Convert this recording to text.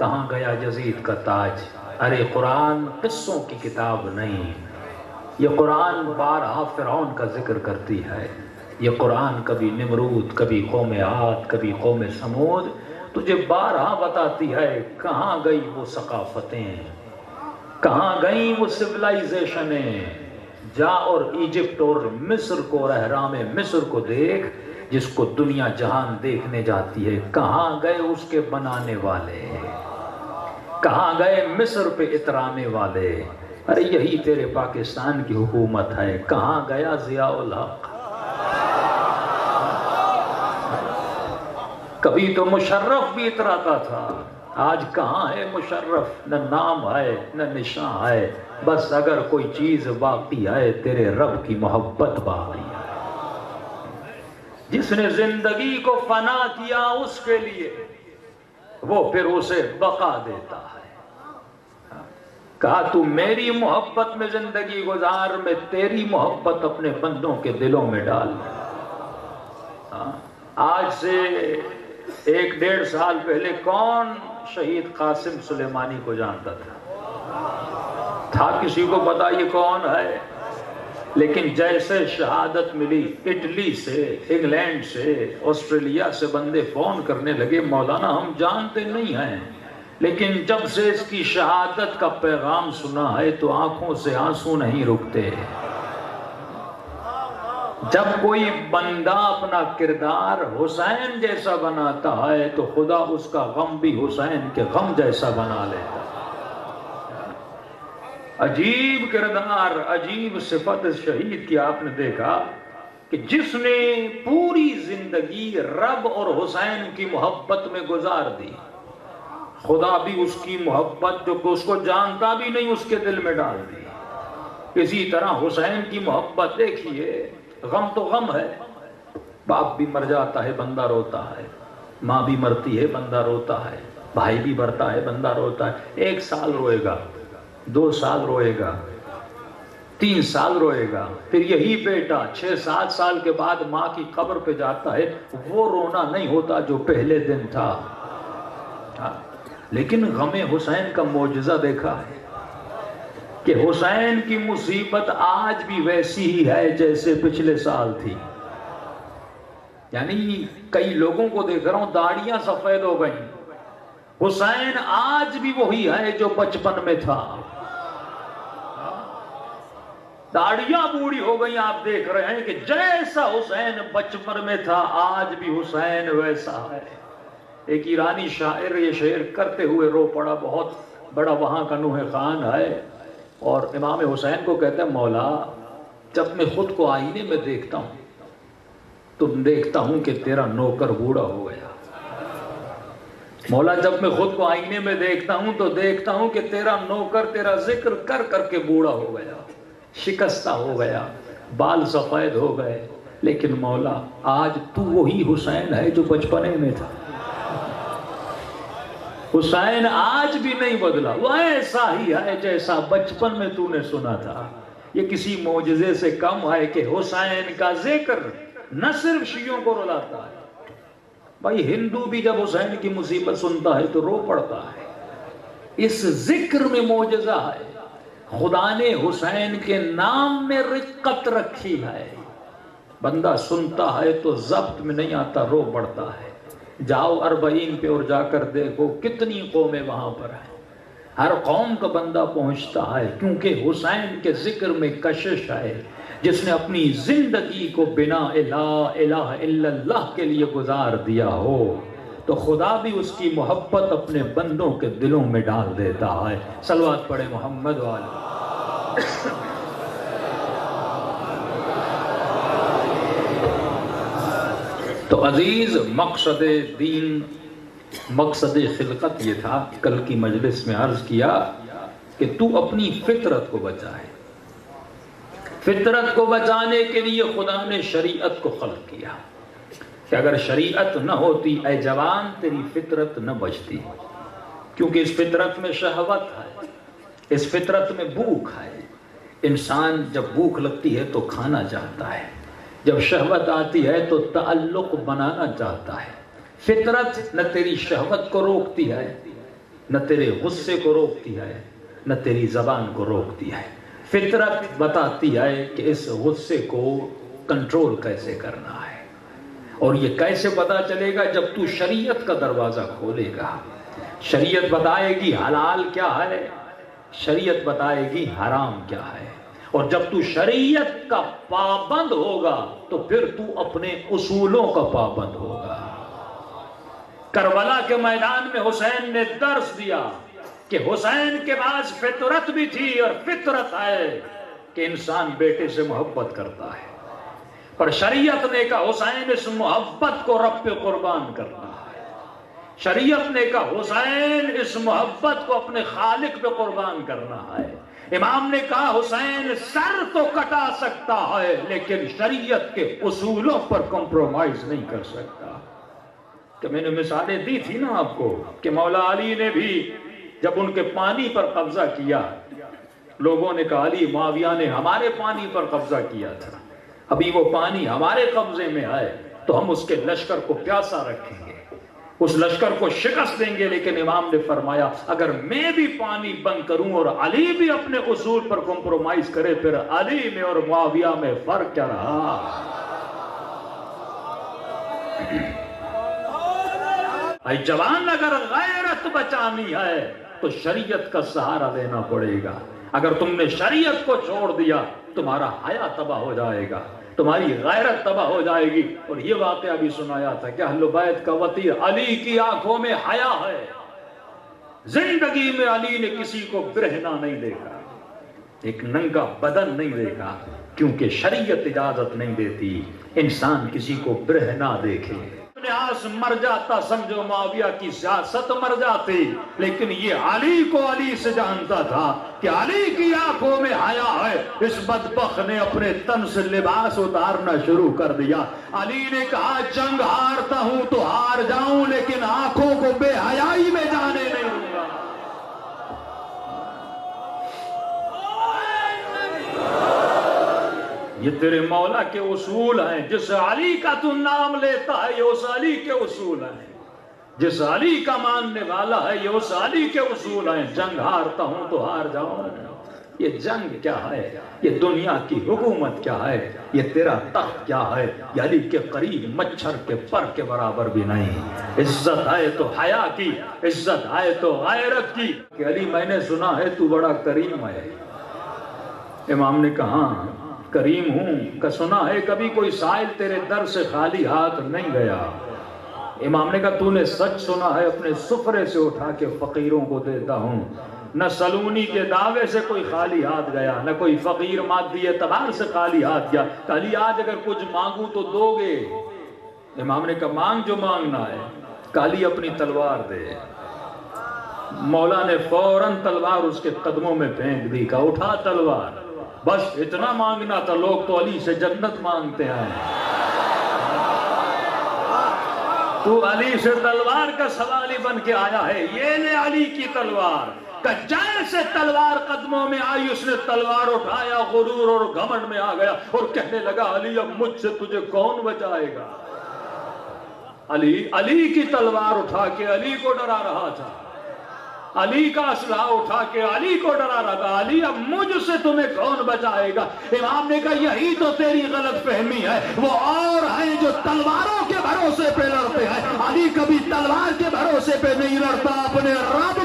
کہاں گیا یزید کا تاج؟ ارے قرآن قصوں کی کتاب نہیں، یہ قرآن بارہا فرعون کا ذکر کرتی ہے، یہ قرآن کبھی نمرود، کبھی قوم عاد، کبھی قوم سمود، تجھے بارہا بتاتی ہے کہاں گئی وہ ثقافتیں، کہاں گئیں وہ سویلائزیشنیں۔ جا اور ایجپٹ اور مصر کو، اہرام مصر کو دیکھ جس کو دنیا جہان دیکھنے جاتی ہے، کہاں گئے اس کے بنانے والے، کہاں گئے مصر پہ اترانے والے؟ ارے یہی تیرے پاکستان کی حکومت ہے، کہاں گیا ضیاء الحق؟ کبھی تو مشرف بھی اتراتا تھا، آج کہاں ہے مشرف؟ نہ نام ہے نہ نشان ہے، بس اگر کوئی چیز باقی ہے تیرے رب کی محبت باقی ہے۔ جس نے زندگی کو فنا کیا اس کے لیے وہ پھر اسے بقا دیتا ہے۔ کہا تو میری محبت میں زندگی گزار، میں تیری محبت اپنے بندوں کے دلوں میں ڈال۔ آج سے 1-1.5 سال پہلے کون شہید قاسم سلیمانی کو جانتا تھا کسی کو پتا یہ کون ہے؟ لیکن جیسے شہادت ملی، اٹلی سے، انگلینڈ سے، آسٹریلیا سے بندے فون کرنے لگے، مولانا ہم جانتے نہیں ہیں لیکن جب سے اس کی شہادت کا پیغام سنا ہے تو آنکھوں سے آنسو نہیں رکتے۔ جب کوئی بندہ اپنا کردار حسین جیسا بناتا ہے تو خدا اس کا غم بھی حسین کے غم جیسا بنا لیتا ہے۔ عجیب کردار، عجیب صفت شہید کی آپ نے دیکھا کہ جس نے پوری زندگی رب اور حسین کی محبت میں گزار دی، خدا بھی اس کی محبت جو اس کو جانتا بھی نہیں اس کے دل میں ڈال دی۔ اسی طرح حسین کی محبت دیکھیے، غم تو غم ہے، باپ بھی مر جاتا ہے بندہ روتا ہے، ماں بھی مرتی ہے بندہ روتا ہے، بھائی بھی مرتا ہے بندہ روتا ہے۔ 1 سال روئے گا، 2 سال روئے گا، 3 سال روئے گا، پھر یہی بیٹا 6-7 سال کے بعد ماں کی قبر پہ جاتا ہے، وہ رونا نہیں ہوتا جو پہلے دن تھا۔ لیکن غم حسین کا معجزہ دیکھا ہے کہ حسین کی مصیبت آج بھی ویسی ہی ہے جیسے پچھلے سال تھی۔ یعنی کئی لوگوں کو دیکھ رہا ہوں داڑیاں سفید ہو گئیں، حسین آج بھی وہی ہے جو بچپن میں تھا۔ داڑیاں بوڑھی ہو گئی، آپ دیکھ رہے ہیں کہ جیسا حسین بچپن میں تھا آج بھی حسین ویسا ہے۔ ایک ایرانی شاعر یہ شعر کرتے ہوئے رو پڑا، بہت بڑا وہاں کا نوح خان ہے، اور امام حسین کو کہتا ہے مولا جب میں خود کو آئینے میں دیکھتا ہوں تو دیکھتا ہوں کہ تیرا نوکر بوڑھا ہو گیا۔ مولا جب میں خود کو آئینے میں دیکھتا ہوں تو دیکھتا ہوں کہ تیرا نوکر تیرا ذکر کر کر کے بوڑھا ہو گیا، شکستہ ہو گیا، بال سفید ہو گئے، لیکن مولا آج تو وہی حسین ہے جو بچپنے میں تھا۔ حسین آج بھی نہیں بدلا، وہ ایسا ہی ہے جیسا بچپن میں تو نے سنا تھا۔ یہ کسی معجزے سے کم ہے کہ حسین کا ذکر نہ صرف شیعوں کو رلاتا ہے، بھائی ہندو بھی جب حسین کی مصیبت سنتا ہے تو رو پڑتا ہے۔ اس ذکر میں معجزہ ہے، خدا نے حسین کے نام میں رقت رکھی ہے، بندہ سنتا ہے تو ضبط میں نہیں آتا، رو پڑتا ہے۔ جاؤ 40 پہ اور جا کر دیکھو کتنی قومیں وہاں پر ہیں، ہر قوم کا بندہ پہنچتا ہے، کیونکہ حسین کے ذکر میں کشش ہے۔ جس نے اپنی زندگی کو بنا لا الہ الا اللہ کے لیے گزار دیا ہو تو خدا بھی اس کی محبت اپنے بندوں کے دلوں میں ڈال دیتا ہے۔ صلوات پڑھے محمد والے۔ تو عزیز، مقصد دین، مقصد خلقت یہ تھا، کل کی مجلس میں عرض کیا کہ تو اپنی فطرت کو بچائے۔ فطرت کو بچانے کے لیے خدا نے شریعت کو خلق کیا کہ اگر شریعت نہ ہوتی اے جوان تیری فطرت نہ بچتی، کیونکہ اس فطرت میں شہوت ہے، اس فطرت میں بھوک ہے۔ انسان جب بھوک لگتی ہے تو کھانا چاہتا ہے، جب شہوت آتی ہے تو تعلق بنانا چاہتا ہے۔ فطرت نہ تیری شہوت کو روکتی ہے نہ تیرے غصے کو روکتی ہے نہ تیری زبان کو روکتی ہے. فطرت بتاتی ہے کہ اس غصے کو کنٹرول کیسے کرنا ہے. اور یہ کیسے پتا چلے گا؟ جب تو شریعت کا دروازہ کھولے گا. شریعت بتائے گی حلال کیا ہے، شریعت بتائے گی حرام کیا ہے. اور جب تو شریعت کا پابند ہوگا تو پھر تو اپنے اصولوں کا پابند ہوگا. کربلا کے میدان میں حسین نے درس دیا کہ حسین کے پاس فطرت بھی تھی، اور فطرت ہے کہ انسان بیٹے سے محبت کرتا ہے، پر شریعت نے کہا حسین اس محبت کو رب پہ قربان کرنا ہے. شریعت نے کہا حسین اس محبت کو اپنے خالق پہ قربان کرنا ہے. امام نے کہا حسین سر تو کٹا سکتا ہے لیکن شریعت کے اصولوں پر کمپرومائز نہیں کر سکتا. کہ میں نے مثالیں دی تھی نا آپ کو کہ مولا علی نے بھی جب ان کے پانی پر قبضہ کیا، لوگوں نے کہا علی معاویہ نے ہمارے پانی پر قبضہ کیا تھا، ابھی وہ پانی ہمارے قبضے میں آئے تو ہم اس کے لشکر کو پیاسا رکھیں گے، اس لشکر کو شکست دیں گے. لیکن امام نے فرمایا اگر میں بھی پانی بند کروں اور علی بھی اپنے اصول پر کمپرومائز کرے پھر علی میں اور معاویہ میں فرق کیا رہا؟ اے جوان، اگر غیرت بچانی ہے تو شریعت کا سہارا لینا پڑے گا. اگر تم نے شریعت کو چھوڑ دیا تمہارا حیا تباہ ہو جائے گا، تمہاری غیرت تباہ ہو جائے گی. اور یہ واقعہ بھی سنایا تھا کہ اہل بیت کا وطیر علی کی آنکھوں میں حیا ہے. زندگی میں علی نے کسی کو برہنہ نہیں دیکھا، ایک ننگا بدن نہیں دیکھا، کیونکہ شریعت اجازت نہیں دیتی انسان کسی کو برہنہ دیکھے. لحاظ مر جاتا سمجھو معاویہ کی سیاست مر جاتی، لیکن یہ علی کو علی سے جانتا تھا کہ علی کی آنکھوں میں حیا ہے. اس بدبخت نے اپنے تن سے لباس اتارنا شروع کر دیا. علی نے کہا جنگ ہارتا ہوں تو ہار جاؤں لیکن آنکھوں کو بے حیائی میں جانے نہیں دوں گا. یہ تیرے مولا کے اصول ہیں. جس علی کا تو نام لیتا ہے یہ اس علی کے اصول ہیں. جس علی کا ماننے والا ہے یہ اس علی کے اصول ہیں. جنگ ہارتا ہوں تو ہار جاؤں. یہ جنگ کیا ہے؟ یہ دنیا کی حکومت کیا ہے؟ یہ تیرا تخت کیا ہے؟ یہ علی کے قریب مچھر کے پر کے برابر بھی نہیں. عزت ہے تو حیا کی، عزت ہے تو غیرت کی. کہ علی میں نے سنا ہے تو بڑا کریم ہے. امام نے کہا کریم ہوں کہ سنا ہے کبھی کوئی سائل تیرے در سے خالی ہاتھ نہیں گیا. امام نے کہا تو نے سچ سنا ہے، اپنے سفرے سے اٹھا کے فقیروں کو دیتا ہوں. نہ سلونی کے دعوے سے کوئی خالی ہاتھ گیا، نہ کوئی فقیر مادی اعتبار سے خالی ہاتھ گیا. کہ علی آج اگر کچھ مانگوں تو دو گے؟ امام نے کہا مانگ جو مانگنا ہے. کہ علی اپنی تلوار دے. مولا نے فوراً تلوار اس کے قدموں میں پھینک دی. کہا اٹھا تلوار. بس اتنا مانگنا تھا. لوگ تو علی سے جنت مانگتے ہیں، تو علی سے تلوار کا سوالی بن کے آیا ہے. یہ لے علی کی تلوار. کہ جیسے تلوار قدموں میں آئی اس نے تلوار اٹھایا، غرور اور گھمنڈ میں آ گیا اور کہنے لگا علی اب مجھ سے تجھے کون بچائے گا؟ علی کی تلوار اٹھا کے علی کو ڈرا رہا تھا، علی کا اسلحہ اٹھا کے علی کو ڈرا رہا تھا. علی اب مجھ سے تمہیں کون بچائے گا؟ امام نے کہا یہی تو تیری غلط فہمی ہے. وہ اور ہیں جو تلواروں کے بھروسے پہ لڑتے ہیں. علی کبھی تلوار کے بھروسے پہ نہیں لڑتا، اپنے رب